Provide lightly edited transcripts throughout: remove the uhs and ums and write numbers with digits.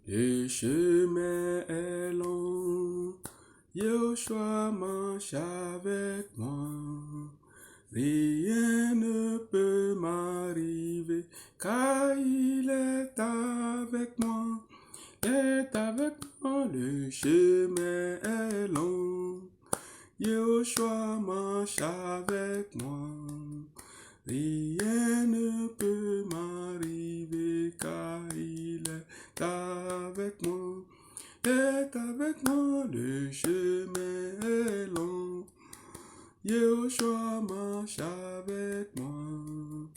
Le chemin est long, Yoshua marche avec moi. Rien ne peut m'arriver, car il est avec moi. Il est avec moi, le chemin est long. Yoshua marche avec moi. Rien ne peut m'arriver, car il est avec moi. Il est avec moi, le chemin est long. Yoshua marche avec moi.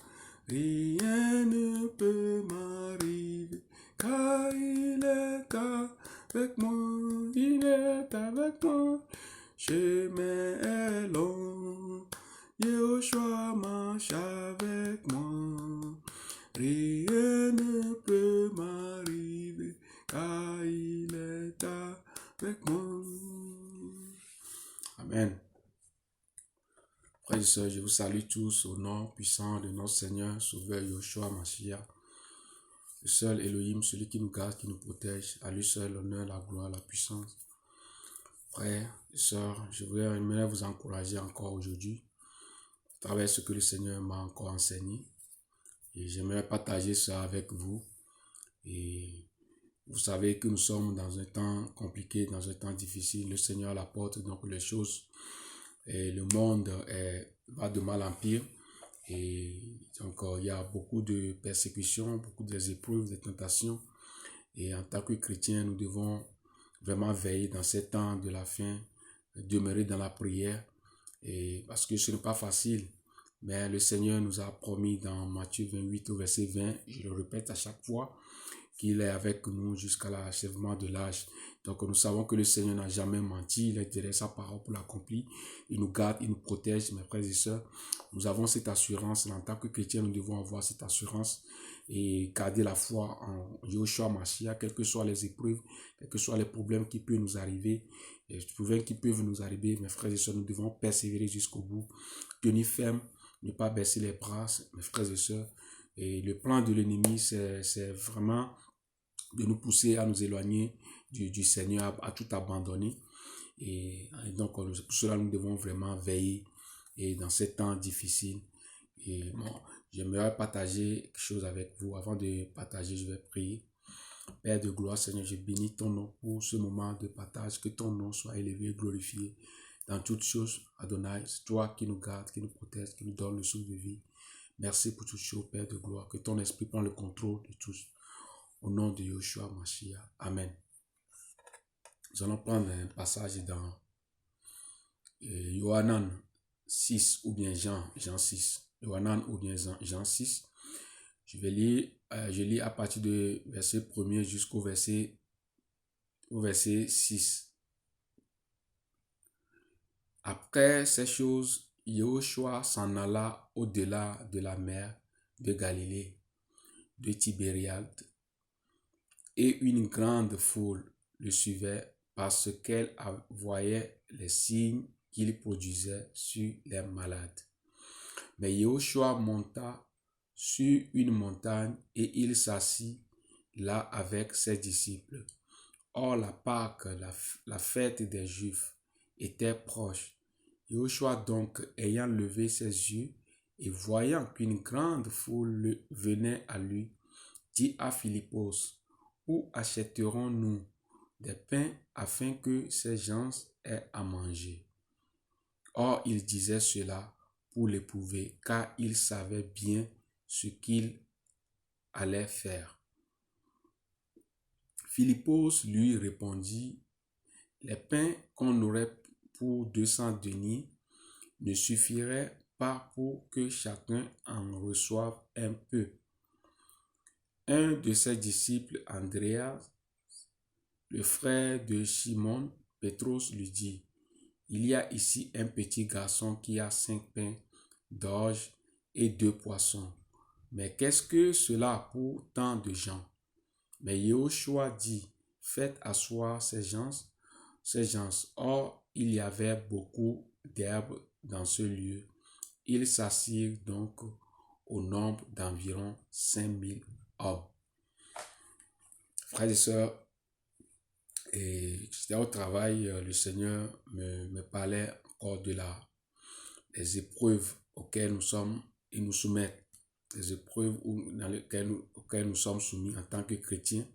Rien ne peut m'arriver, car il est avec moi. Il est avec moi. Chemin est long. Yoshua marche avec moi. Rien ne peut m'arriver, car il est avec moi. Amen. Frères et sœurs, je vous salue tous au nom puissant de notre Seigneur, Sauveur Yoshua Mashiach. Le seul Elohim, celui qui nous garde, qui nous protège, à lui seul l'honneur, la gloire, la puissance. Frères et sœurs, j'aimerais vous encourager encore aujourd'hui, à travers ce que le Seigneur m'a encore enseigné. Et j'aimerais partager ça avec vous. Et vous savez que nous sommes dans un temps compliqué, dans un temps difficile. Le Seigneur l'apporte donc les choses. Et le monde va de mal en pire. Et donc, il y a beaucoup de persécutions, beaucoup d'épreuves, de tentations. Et en tant que chrétiens, nous devons vraiment veiller dans ces temps de la fin, demeurer dans la prière. Et parce que ce n'est pas facile. Mais le Seigneur nous a promis dans Matthieu 28 au verset 20, je le répète à chaque fois, qu'il est avec nous jusqu'à l'achèvement de l'âge. Donc nous savons que le Seigneur n'a jamais menti, il est derrière sa parole pour l'accomplir. Il nous garde, il nous protège, mes frères et sœurs. Nous avons cette assurance, en tant que chrétiens, nous devons avoir cette assurance et garder la foi en Yoshua Mashiach, quelles que soient les épreuves, quels que soient les problèmes qui peuvent nous arriver, mes frères et sœurs, nous devons persévérer jusqu'au bout, tenir ferme, ne pas baisser les bras, mes frères et sœurs. Et le plan de l'ennemi, c'est vraiment de nous pousser à nous éloigner du Seigneur, à tout abandonner. Et donc, pour cela, nous devons vraiment veiller et dans ces temps difficiles. Et bon, j'aimerais partager quelque chose avec vous. Avant de partager, je vais prier. Père de gloire, Seigneur, je bénis ton nom pour ce moment de partage. Que ton nom soit élevé et glorifié dans toutes choses. Adonai, c'est toi qui nous garde, qui nous protège, qui nous donne le souffle de vie. Merci pour toutes choses, Père de gloire. Que ton esprit prenne le contrôle de tous. Au nom de Yoshua Mashiach. Amen. Nous allons prendre un passage dans Yohanan 6 ou bien Jean 6. Yohanan ou bien Jean 6. Je lis à partir du verset 1er jusqu'au verset 6. Après ces choses, Yoshua s'en alla au-delà de la mer de Galilée, de Tibériade, et une grande foule le suivait parce qu'elle voyait les signes qu'il produisait sur les malades. Mais Yoshua monta sur une montagne et il s'assit là avec ses disciples. Or la Pâque, la fête des Juifs, était proche. Yoshua donc, ayant levé ses yeux et voyant qu'une grande foule venait à lui, dit à Philippos: où achèterons-nous des pains afin que ces gens aient à manger? Or, il disait cela pour l'éprouver, car il savait bien ce qu'il allait faire. Philippos lui répondit: les pains qu'on aurait pour 200 deniers ne suffiraient pas pour que chacun en reçoive un peu. Un de ses disciples, Andréas, le frère de Simon, Pétros, lui dit: il y a ici un petit garçon qui a 5 pains d'orge et 2 poissons. Mais qu'est-ce que cela pour tant de gens? Mais Yoshua dit: faites asseoir ces gens. Or, il y avait beaucoup d'herbes dans ce lieu. Ils s'assirent donc au nombre d'environ 5000 hommes. Frères et sœurs, et j'étais au travail, le Seigneur me parlait encore des épreuves auxquelles il nous soumet, les épreuves auxquelles nous sommes soumis en tant que chrétiens.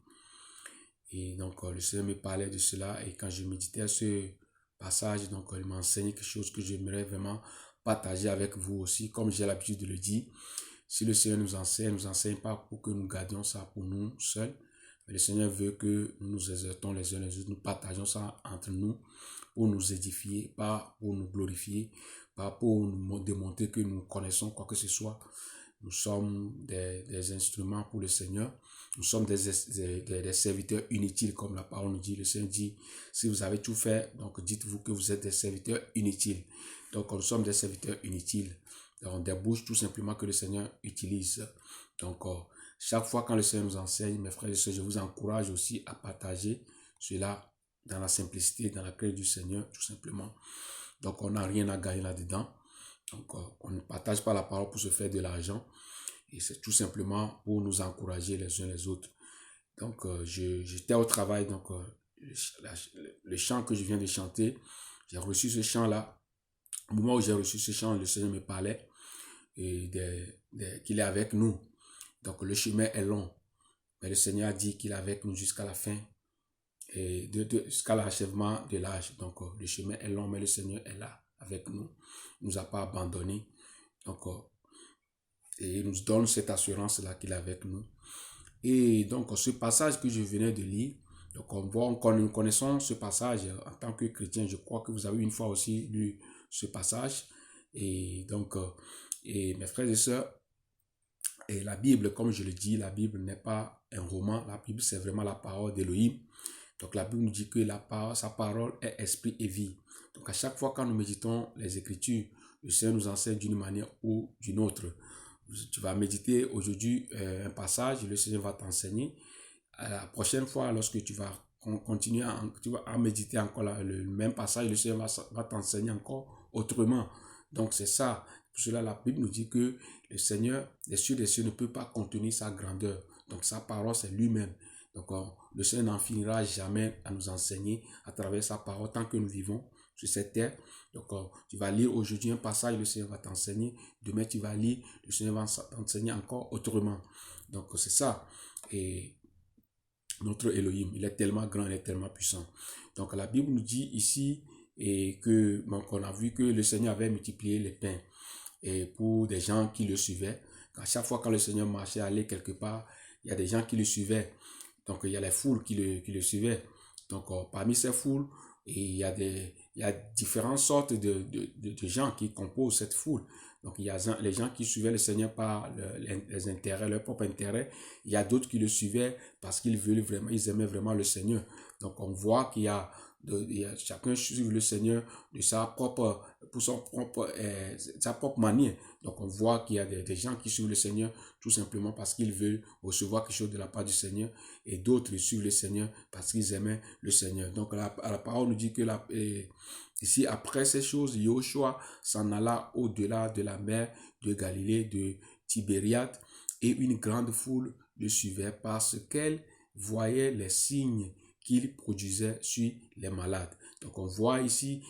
Et donc, le Seigneur me parlait de cela. Et quand je méditais ce passage, donc, il m'a enseigné quelque chose que j'aimerais vraiment partager avec vous aussi. Comme j'ai l'habitude de le dire, si le Seigneur nous enseigne pas pour que nous gardions ça pour nous seuls. Mais le Seigneur veut que nous nous exertons les uns les autres, nous partageons ça entre nous pour nous édifier, pas pour nous glorifier, pas pour nous démontrer que nous connaissons quoi que ce soit. Nous sommes des instruments pour le Seigneur. Nous sommes des serviteurs inutiles, comme la parole nous dit. Le Seigneur dit, si vous avez tout fait, donc dites-vous que vous êtes des serviteurs inutiles. Donc nous sommes des serviteurs inutiles. Donc, des bouches tout simplement que le Seigneur utilise. Donc chaque fois quand le Seigneur nous enseigne, mes frères et sœurs, je vous encourage aussi à partager cela dans la simplicité, dans la crainte du Seigneur, tout simplement. Donc on n'a rien à gagner là-dedans. Donc on ne partage pas la parole pour se faire de l'argent. Et c'est tout simplement pour nous encourager les uns les autres. Donc j'étais au travail, donc le chant que je viens de chanter, j'ai reçu ce chant-là. Au moment où j'ai reçu ce chant, le Seigneur me parlait et qu'il est avec nous. Donc le chemin est long, mais le Seigneur a dit qu'il est avec nous jusqu'à la fin et jusqu'à l'achèvement de l'âge. Donc le chemin est long, mais le Seigneur est là avec nous. Il ne nous a pas abandonnés. Donc et il nous donne cette assurance-là qu'il est avec nous. Et donc ce passage que je venais de lire, donc nous connaissons ce passage en tant que chrétien. Je crois que vous avez une fois aussi lu ce passage. Et donc, et mes frères et sœurs, et la Bible, comme je le dis, la Bible n'est pas un roman. La Bible, c'est vraiment la parole d'Élohim. Donc la Bible nous dit que sa parole est esprit et vie. Donc à chaque fois quand nous méditons les Écritures, le Seigneur nous enseigne d'une manière ou d'une autre. Tu vas méditer aujourd'hui un passage, le Seigneur va t'enseigner. La prochaine fois, lorsque tu vas continuer à méditer encore le même passage, le Seigneur va t'enseigner encore autrement. Donc c'est ça. Pour cela, la Bible nous dit que le Seigneur, les cieux des cieux, ne peut pas contenir sa grandeur. Donc sa parole, c'est lui-même. Donc le Seigneur n'en finira jamais à nous enseigner à travers sa parole tant que nous vivons sur cette terre. Donc tu vas lire aujourd'hui un passage, le Seigneur va t'enseigner. Demain tu vas lire, le Seigneur va t'enseigner encore autrement. Donc c'est ça. Et notre Elohim, il est tellement grand, il est tellement puissant. Donc la Bible nous dit ici et que on a vu que le Seigneur avait multiplié les pains et pour des gens qui le suivaient. À chaque fois quand le Seigneur marchait, allait quelque part, il y a des gens qui le suivaient. Donc il y a les foules qui le suivaient. Donc parmi ces foules, il y a différentes sortes de gens qui composent cette foule. Donc il y a les gens qui suivaient le Seigneur par les intérêts, leur propre intérêt. Il y a d'autres qui le suivaient parce qu'ils aimaient vraiment le Seigneur. Donc on voit qu'il y a chacun suit le Seigneur de sa propre manière. Donc on voit qu'il y a des gens qui suivent le Seigneur tout simplement parce qu'ils veulent recevoir quelque chose de la part du Seigneur, et d'autres suivent le Seigneur parce qu'ils aimaient le Seigneur. Donc la parole nous dit que ici, après ces choses, Yoshua s'en alla au-delà de la mer de Galilée, de Tibériade, et une grande foule le suivait parce qu'elle voyait les signes qu'il produisait sur les malades. Donc on voit ici,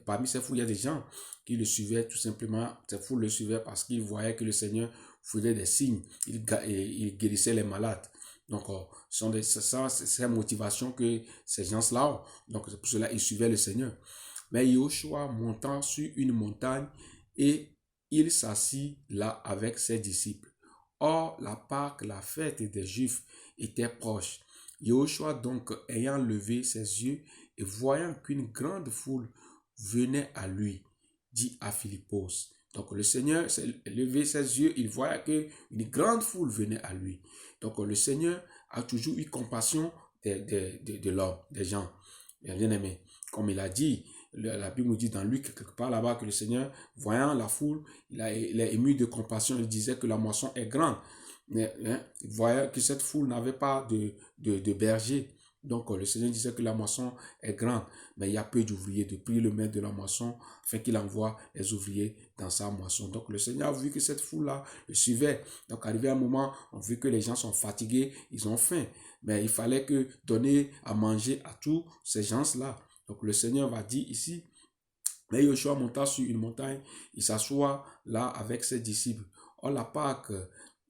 parmi ces foules, il y a des gens qui le suivaient tout simplement. Ces foules le suivaient parce qu'ils voyaient que le Seigneur faisait des signes, il guérissait les malades. Donc c'est ces motivations que ces gens-là ont. Donc c'est pour cela qu'ils suivaient le Seigneur. Mais Yoshua montant sur une montagne et il s'assit là avec ses disciples. Or la Pâque, la fête des Juifs, était proche. Yoshua donc, ayant levé ses yeux et voyant qu'une grande foule venait à lui, dit à Philippos. Donc le Seigneur s'est levé ses yeux, il voyait qu'une grande foule venait à lui. Donc le Seigneur a toujours eu compassion de l'homme, des gens. Bien aimé, comme il a dit, la Bible nous dit dans Luc quelque part là-bas que le Seigneur, voyant la foule, il est ému de compassion, il disait que la moisson est grande. Mais, il voyait que cette foule n'avait pas de berger. Donc le Seigneur disait que la moisson est grande, mais il y a peu d'ouvriers. De prier le maître de la moisson afin qu'il envoie les ouvriers dans sa moisson. Donc le Seigneur a vu que cette foule-là le suivait. Donc arrivé un moment, on vu que les gens sont fatigués, ils ont faim. mais il fallait que donner à manger à tous ces gens-là. Donc le Seigneur va dire ici, mais Yoshua monta sur une montagne, il s'assoit là avec ses disciples. Or la Pâque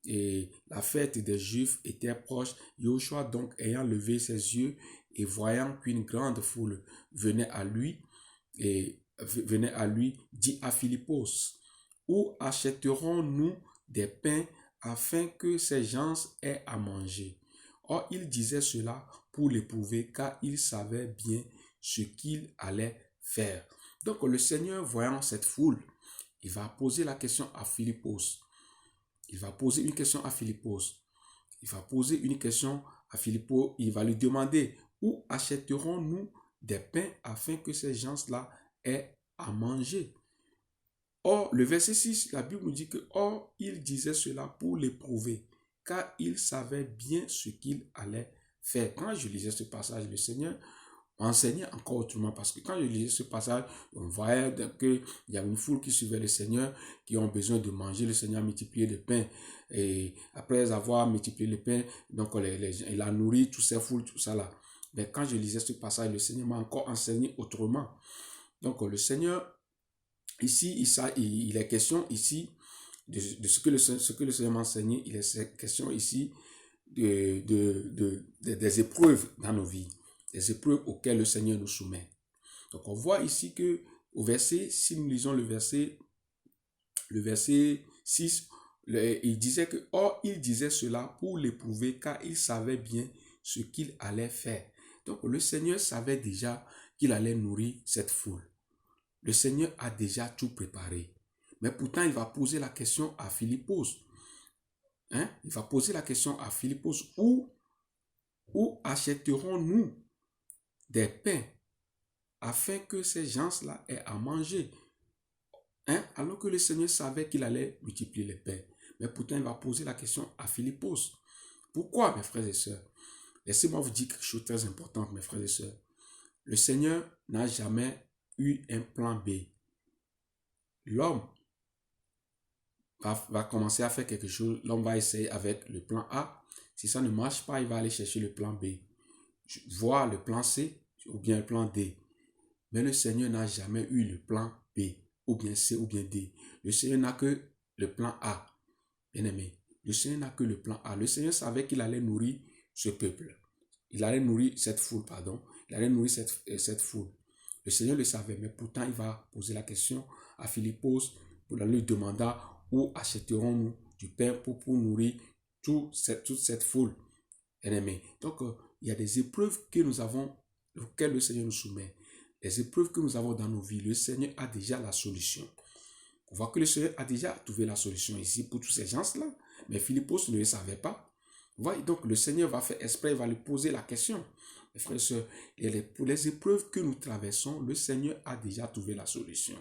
et la fête des Juifs était proche. Yoshua donc ayant levé ses yeux et voyant qu'une grande foule venait à lui, dit à Philippos, où achèterons-nous des pains afin que ces gens aient à manger? Or, il disait cela pour l'éprouver, car il savait bien ce qu'il allait faire. Donc, le Seigneur, voyant cette foule, il va poser la question à Philippos. Il va poser une question à Philippos. Il va poser une question à Philippos. Il va lui demander, où achèterons-nous des pains afin que ces gens-là aient à manger? Or, le verset 6, la Bible nous dit que, or, il disait cela pour l'éprouver, car il savait bien ce qu'il allait faire. Quand je lisais ce passage, le Seigneur m'enseignait encore autrement, parce que quand je lisais ce passage, on voyait qu'il y a une foule qui suivait le Seigneur, qui ont besoin de manger. Le Seigneur a multiplié le pain, et après avoir multiplié le pain, donc il a nourri toutes ces foules, tout ça là. Mais quand je lisais ce passage, le Seigneur m'a encore enseigné autrement. Donc le Seigneur, ici, il est question ici de ce que le Seigneur m'a enseigné. Il est question ici des épreuves dans nos vies, des épreuves auxquelles le Seigneur nous soumet. Donc on voit ici que au verset, si nous lisons le verset 6, il disait que, or, il disait cela pour l'éprouver, car il savait bien ce qu'il allait faire. Donc le Seigneur savait déjà qu'il allait nourrir cette foule. Le Seigneur a déjà tout préparé. Mais pourtant, il va poser la question à Philippos. Il va poser la question à Philippos, où achèterons-nous des pains afin que ces gens-là aient à manger? Alors que le Seigneur savait qu'il allait multiplier les pains. Mais pourtant, il va poser la question à Philippos. Pourquoi, mes frères et sœurs? Laissez-moi vous dire quelque chose de très important, mes frères et sœurs. Le Seigneur n'a jamais eu un plan B. L'homme va commencer à faire quelque chose, l'homme va essayer avec le plan A. Si ça ne marche pas, il va aller chercher le plan B, voir le plan C ou bien le plan D. Mais le Seigneur n'a jamais eu le plan B ou bien C ou bien D. Le Seigneur n'a que le plan A. Bien aimé, le Seigneur n'a que le plan A. Le Seigneur savait qu'il allait nourrir ce peuple. Il allait nourrir cette foule, pardon. Il allait nourrir cette foule. Le Seigneur le savait, mais pourtant il va poser la question à Philippos pour lui demander où achèterons-nous du pain pour nourrir toute cette foule. Bien-aimé. Donc, il y a des épreuves que nous avons, auxquelles le Seigneur nous soumet. Les épreuves que nous avons dans nos vies, le Seigneur a déjà la solution. On voit que le Seigneur a déjà trouvé la solution ici pour tous ces gens-là. Mais Philippos ne le savait pas. Vous voyez, donc le Seigneur va faire exprès, il va lui poser la question. Mes frères et sœurs, pour les épreuves que nous traversons, le Seigneur a déjà trouvé la solution.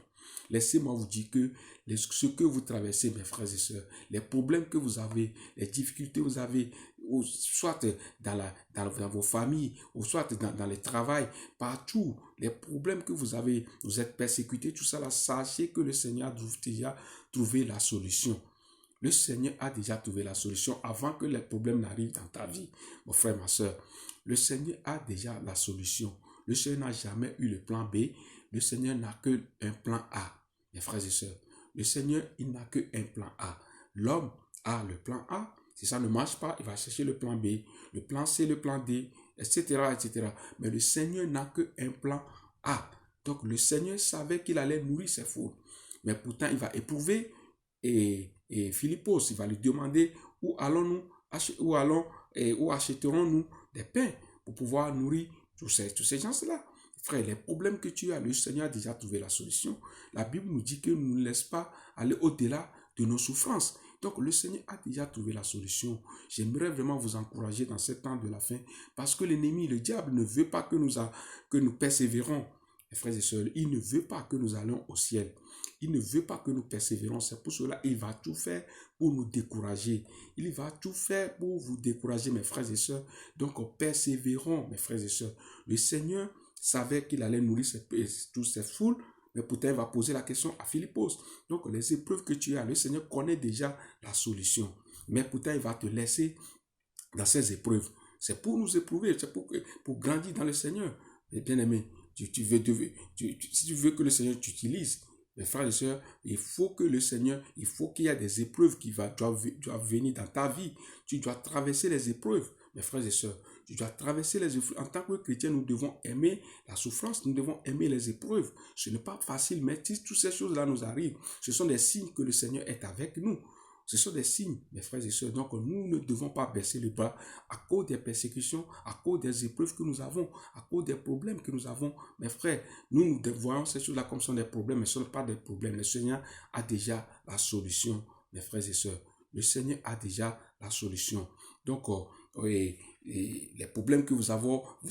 Laissez-moi vous dire que ce que vous traversez, mes frères et sœurs, les problèmes que vous avez, les difficultés que vous avez, soit dans vos familles, ou soit dans le travail, partout, les problèmes que vous avez, vous êtes persécutés, tout ça là, sachez que le Seigneur a déjà trouvé la solution. Le Seigneur a déjà trouvé la solution avant que les problèmes n'arrivent dans ta vie, mon frère, ma soeur. Le Seigneur a déjà la solution. Le Seigneur n'a jamais eu le plan B. Le Seigneur n'a qu'un plan A, mes frères et sœurs. Le Seigneur, il n'a qu'un plan A. L'homme a le plan A. Si ça ne marche pas, il va chercher le plan B, le plan C, le plan D, etc., etc. Mais le Seigneur n'a qu'un plan A. Donc, le Seigneur savait qu'il allait nourrir ses foules. Mais pourtant, il va éprouver et Philippos, il va lui demander où allons-nous, où achèterons-nous des pains pour pouvoir nourrir tous ces gens-là. Frère, les problèmes que tu as, le Seigneur a déjà trouvé la solution. La Bible nous dit que nous ne laisse pas aller au-delà de nos souffrances. Donc, le Seigneur a déjà trouvé la solution. J'aimerais vraiment vous encourager dans ce temps de la fin, parce que l'ennemi, le diable, ne veut pas que nous persévérons. Mes frères et sœurs, il ne veut pas que nous allions au ciel. Il ne veut pas que nous persévérons. C'est pour cela qu'il va tout faire pour nous décourager. Il va tout faire pour vous décourager, mes frères et sœurs. Donc, persévérons, mes frères et sœurs. Le Seigneur savait qu'il allait nourrir toutes ces foules, mais pourtant, il va poser la question à Philippos. Donc, les épreuves que tu as, le Seigneur connaît déjà la solution. Mais pourtant, il va te laisser dans ces épreuves. C'est pour nous éprouver, c'est pour grandir dans le Seigneur. Et bien aimé, si tu veux que le Seigneur t'utilise, mes frères et sœurs, il faut que le Seigneur, il faut qu'il y ait des épreuves qui doivent venir dans ta vie. Tu dois traverser les épreuves, mes frères et sœurs. Tu dois traverser les épreuves. En tant que chrétien, nous devons aimer la souffrance, nous devons aimer les épreuves. Ce n'est pas facile, mais si toutes ces choses-là nous arrivent, ce sont des signes que le Seigneur est avec nous. Ce sont des signes, mes frères et sœurs. Donc, nous ne devons pas baisser les bras à cause des persécutions, à cause des épreuves que nous avons, à cause des problèmes que nous avons. Mes frères, nous voyons ces choses-là comme sont des problèmes, mais ce ne sont pas des problèmes. Le Seigneur a déjà la solution, mes frères et sœurs. Le Seigneur a déjà la solution. Donc, les problèmes que vous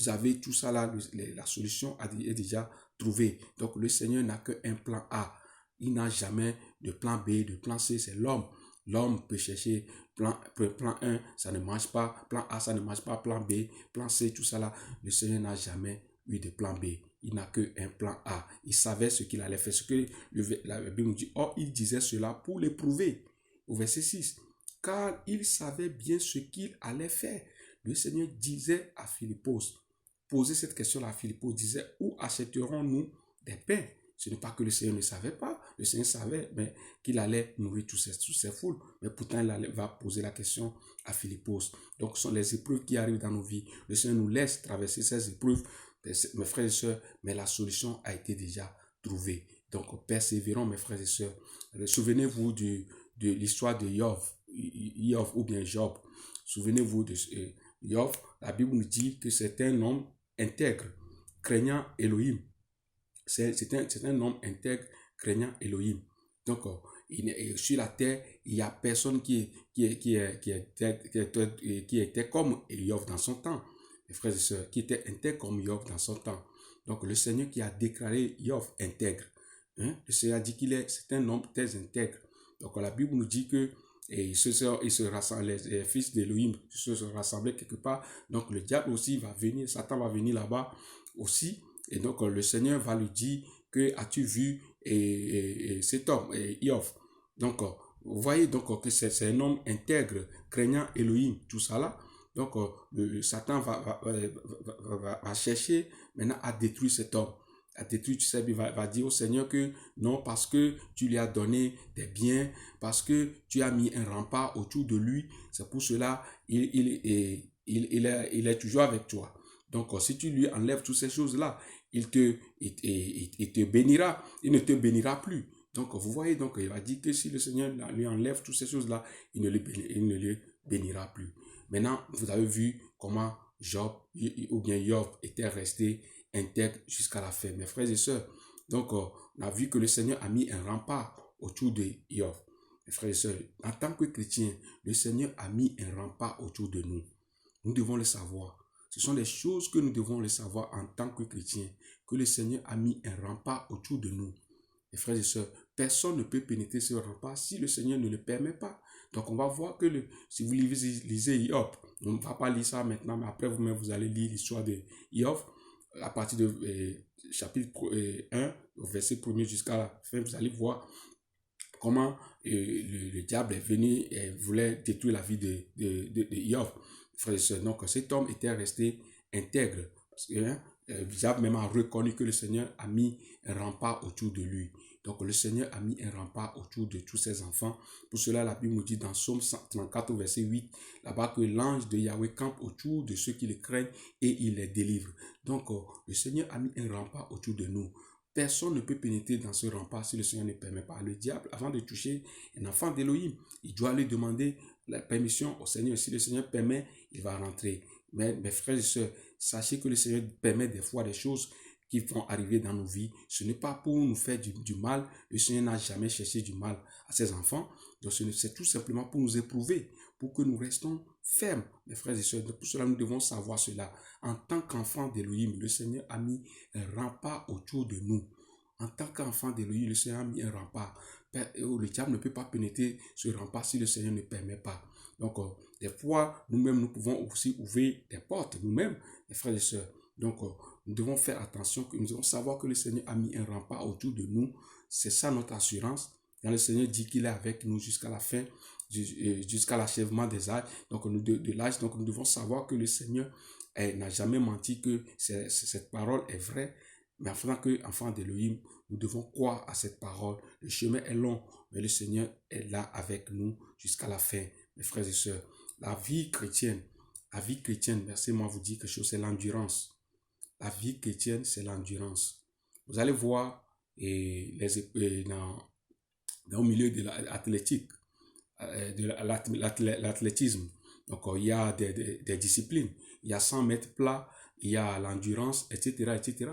avez tout ça là, la solution est déjà trouvée. Donc, le Seigneur n'a qu'un plan A. Il n'a jamais de plan B, de plan C, c'est l'homme. L'homme peut chercher plan 1, ça ne marche pas. Plan A, ça ne marche pas. Plan B, plan C, tout ça là. Le Seigneur n'a jamais eu de plan B. Il n'a qu'un plan A. Il savait ce qu'il allait faire. Ce que la Bible nous dit. Or, il disait cela pour l'éprouver. Au verset 6. Car il savait bien ce qu'il allait faire. Le Seigneur disait à Philippos, posait cette question à Philippos, disait, où achèterons-nous des pains? Ce n'est pas que le Seigneur ne savait pas. Le Seigneur savait mais qu'il allait nourrir toutes ces foules. Mais pourtant, il va poser la question à Philippos. Donc, ce sont les épreuves qui arrivent dans nos vies. Le Seigneur nous laisse traverser ces épreuves, mes frères et sœurs, mais la solution a été déjà trouvée. Donc, persévérons, mes frères et sœurs. Souvenez-vous de l'histoire de Job ou bien Job. Souvenez-vous de Job. La Bible nous dit que c'est un homme intègre, craignant Elohim. C'est un homme intègre, craignant Elohim. Donc, sur la terre, il n'y a personne qui était comme Job dans son temps. Mes frères et sœurs, qui était intègre comme Job dans son temps. Donc, le Seigneur qui a déclaré Job intègre. Le Seigneur a dit c'est un homme très intègre. Donc, la Bible nous dit que les fils d'Elohim se rassemblaient quelque part. Donc, le diable aussi va venir, Satan va venir là-bas aussi. Et donc, le Seigneur va lui dire que as-tu vu cet homme, Job. Donc, vous voyez donc que c'est un homme intègre, craignant Elohim, tout ça là. Donc, Satan va chercher maintenant à détruire cet homme. À détruire, tu sais, il va dire au Seigneur que non, parce que tu lui as donné des biens, parce que tu as mis un rempart autour de lui, c'est pour cela il est toujours avec toi. Donc, si tu lui enlèves toutes ces choses-là, il te bénira. Il ne te bénira plus. Donc, vous voyez, donc, il va dire que si le Seigneur lui enlève toutes ces choses-là, il ne le bénira plus. Maintenant, vous avez vu comment Job était resté intègre jusqu'à la fin. Mes frères et sœurs, donc, on a vu que le Seigneur a mis un rempart autour de Job. Mes frères et sœurs, en tant que chrétiens, le Seigneur a mis un rempart autour de nous. Nous devons le savoir. Ce sont des choses que nous devons le savoir en tant que chrétiens, que le Seigneur a mis un rempart autour de nous. Mes frères et sœurs, personne ne peut pénétrer ce rempart si le Seigneur ne le permet pas. Donc on va voir que si vous lisez Job, on ne va pas lire ça maintenant, mais après vous-même vous allez lire l'histoire de Job à partir de chapitre 1, verset 1 jusqu'à la fin, vous allez voir comment le diable est venu et voulait détruire la vie de Job. Frères et sœurs, donc cet homme était resté intègre. Parce que Job même a reconnu que le Seigneur a mis un rempart autour de lui. Donc le Seigneur a mis un rempart autour de tous ses enfants. Pour cela, la Bible nous dit dans Psaume 34, verset 8, là-bas que l'ange de Yahweh campe autour de ceux qui le craignent et il les délivre. Donc le Seigneur a mis un rempart autour de nous. Personne ne peut pénétrer dans ce rempart si le Seigneur ne permet pas. Le diable, avant de toucher un enfant d'Élohim, il doit lui demander la permission au Seigneur. Si le Seigneur permet, il va rentrer. Mais mes frères et sœurs, sachez que le Seigneur permet des fois des choses qui vont arriver dans nos vies. Ce n'est pas pour nous faire du mal. Le Seigneur n'a jamais cherché du mal à ses enfants. Donc c'est tout simplement pour nous éprouver, pour que nous restons fermes, mes frères et sœurs. Pour cela, nous devons savoir cela. En tant qu'enfant d'Élohim, le Seigneur a mis un rempart autour de nous. En tant qu'enfant d'Élohim, le Seigneur a mis un rempart. Le diable ne peut pas pénétrer ce rempart si le Seigneur ne permet pas. Donc, des fois, nous-mêmes, nous pouvons aussi ouvrir des portes, nous-mêmes, mes frères et sœurs. Donc, nous devons faire attention, nous devons savoir que le Seigneur a mis un rempart autour de nous. C'est ça notre assurance. Quand le Seigneur dit qu'il est avec nous jusqu'à la fin, jusqu'à l'achèvement des âges, donc de l'âge. Donc nous devons savoir que le Seigneur n'a jamais menti, que cette parole est vraie. Mais en faisant que enfants d'Élohim, nous devons croire à cette parole. Le chemin est long, mais le Seigneur est là avec nous jusqu'à la fin, mes frères et sœurs. La vie chrétienne, laissez-moi vous dire quelque chose, c'est l'endurance. La vie chrétienne, c'est l'endurance. Vous allez voir dans le milieu de l'athlétique, de l'athlétisme. Donc, il y a des disciplines. Il y a 100 mètres plats, il y a l'endurance, etc., etc.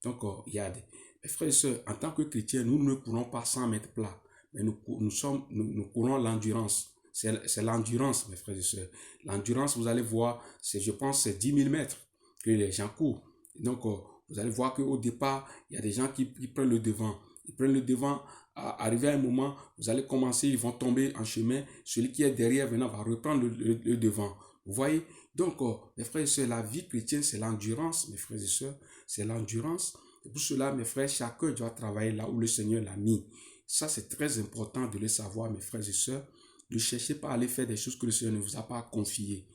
Donc, il y a mes frères et sœurs, en tant que chrétiens, nous ne courons pas 100 mètres plats, mais nous courons l'endurance. C'est l'endurance, mes frères et sœurs. L'endurance, vous allez voir, je pense, c'est 10 000 mètres que les gens courent. Donc, vous allez voir qu'au départ, il y a des gens qui prennent le devant. Ils prennent le devant. Arrivé à un moment, vous allez commencer, ils vont tomber en chemin. Celui qui est derrière venant va reprendre le devant. Vous voyez? Donc, mes frères et sœurs, la vie chrétienne, c'est l'endurance, mes frères et sœurs. C'est l'endurance. Et pour cela, mes frères, chacun doit travailler là où le Seigneur l'a mis. Ça, c'est très important de le savoir, mes frères et sœurs. Ne cherchez pas à aller faire des choses que le Seigneur ne vous a pas confiées.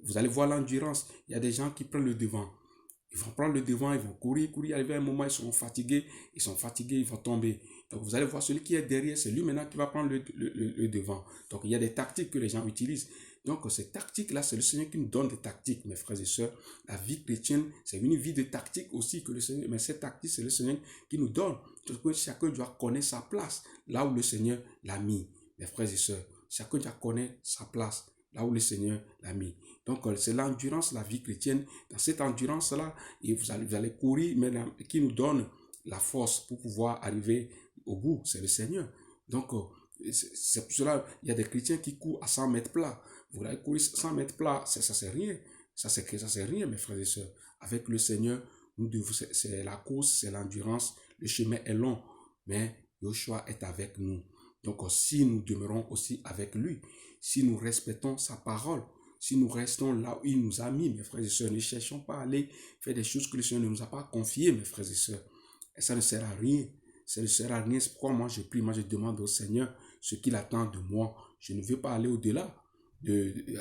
Vous allez voir l'endurance. Il y a des gens qui prennent le devant. Ils vont prendre le devant, ils vont courir, arriver à un moment, ils sont fatigués, ils vont tomber. Donc vous allez voir celui qui est derrière, c'est lui maintenant qui va prendre le devant. Donc il y a des tactiques que les gens utilisent. Donc ces tactiques-là, c'est le Seigneur qui nous donne des tactiques, mes frères et sœurs. La vie chrétienne, c'est une vie de tactique aussi que le Seigneur, mais ces tactiques, c'est le Seigneur qui nous donne. Donc chacun doit connaître sa place, là où le Seigneur l'a mis, mes frères et sœurs. Chacun doit connaître sa place, là où le Seigneur l'a mis. Donc, c'est l'endurance, la vie chrétienne. Dans cette endurance-là, vous allez courir, mais qui nous donne la force pour pouvoir arriver au bout. C'est le Seigneur. Donc, c'est pour cela il y a des chrétiens qui courent à 100 mètres plats. Vous allez courir 100 mètres plats, ça c'est rien. Ça c'est rien, mes frères et sœurs. Avec le Seigneur, c'est la course, c'est l'endurance. Le chemin est long, mais Yoshua est avec nous. Donc, si nous demeurons aussi avec lui, si nous respectons sa parole, si nous restons là où il nous a mis, mes frères et sœurs, ne cherchons pas à aller faire des choses que le Seigneur ne nous a pas confiées, mes frères et sœurs. Et ça ne sert à rien. Ça ne sert à rien. C'est pourquoi moi je prie, moi je demande au Seigneur ce qu'il attend de moi. Je ne veux pas aller au-delà,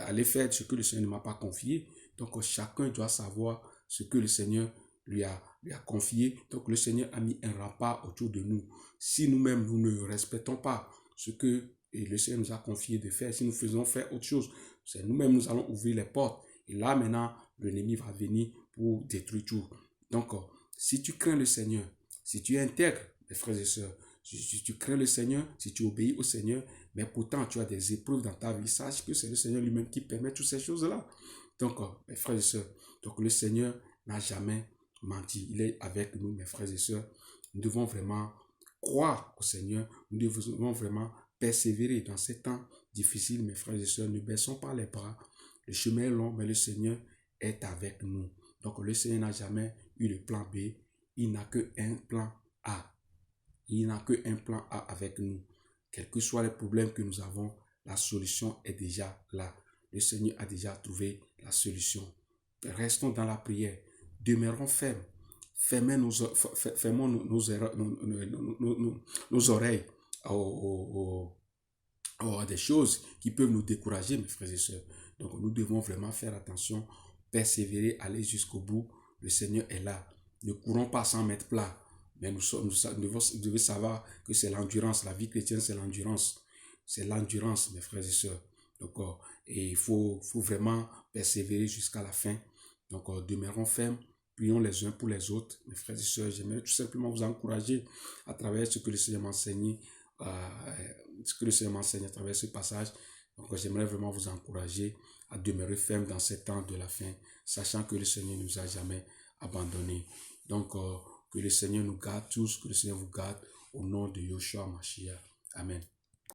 aller faire ce que le Seigneur ne m'a pas confié. Donc chacun doit savoir ce que le Seigneur lui a confié. Donc le Seigneur a mis un rempart autour de nous. Si nous-mêmes, nous ne respectons pas ce que le Seigneur nous a confié de faire, si nous faisons faire autre chose, c'est nous-mêmes, nous allons ouvrir les portes. Et là, maintenant, l'ennemi va venir pour détruire tout. Donc, si tu crains le Seigneur, si tu intègres, mes frères et sœurs, si tu crains le Seigneur, si tu obéis au Seigneur, mais pourtant tu as des épreuves dans ta vie, sache que c'est le Seigneur lui-même qui permet toutes ces choses-là. Donc, mes frères et sœurs, donc le Seigneur n'a jamais menti. Il est avec nous, mes frères et sœurs. Nous devons vraiment croire au Seigneur. Nous devons vraiment persévérer dans ces temps difficiles, mes frères et sœurs. Ne baissons pas les bras. Le chemin est long, mais le Seigneur est avec nous. Donc, le Seigneur n'a jamais eu de plan B. Il n'a qu'un plan A. Il n'a qu'un plan A avec nous. Quels que soient les problèmes que nous avons, la solution est déjà là. Le Seigneur a déjà trouvé la solution. Restons dans la prière. Demeurons fermes. Fermons nos oreilles à des choses qui peuvent nous décourager, mes frères et sœurs. Donc, nous devons vraiment faire attention, persévérer, aller jusqu'au bout. Le Seigneur est là. Ne courons pas sans mettre plat. Mais nous devons savoir que c'est l'endurance. La vie chrétienne, c'est l'endurance. C'est l'endurance, mes frères et sœurs. Donc, et il faut vraiment persévérer jusqu'à la fin. Donc, demeurons fermes. Prions les uns pour les autres. Mes frères et sœurs, j'aimerais tout simplement vous encourager à travers ce que le Seigneur m'a enseigné, à travers ce passage. Donc, j'aimerais vraiment vous encourager à demeurer ferme dans ces temps de la fin, sachant que le Seigneur ne nous a jamais abandonnés. Donc, que le Seigneur nous garde tous, que le Seigneur vous garde au nom de Yoshua Mashiach. Amen.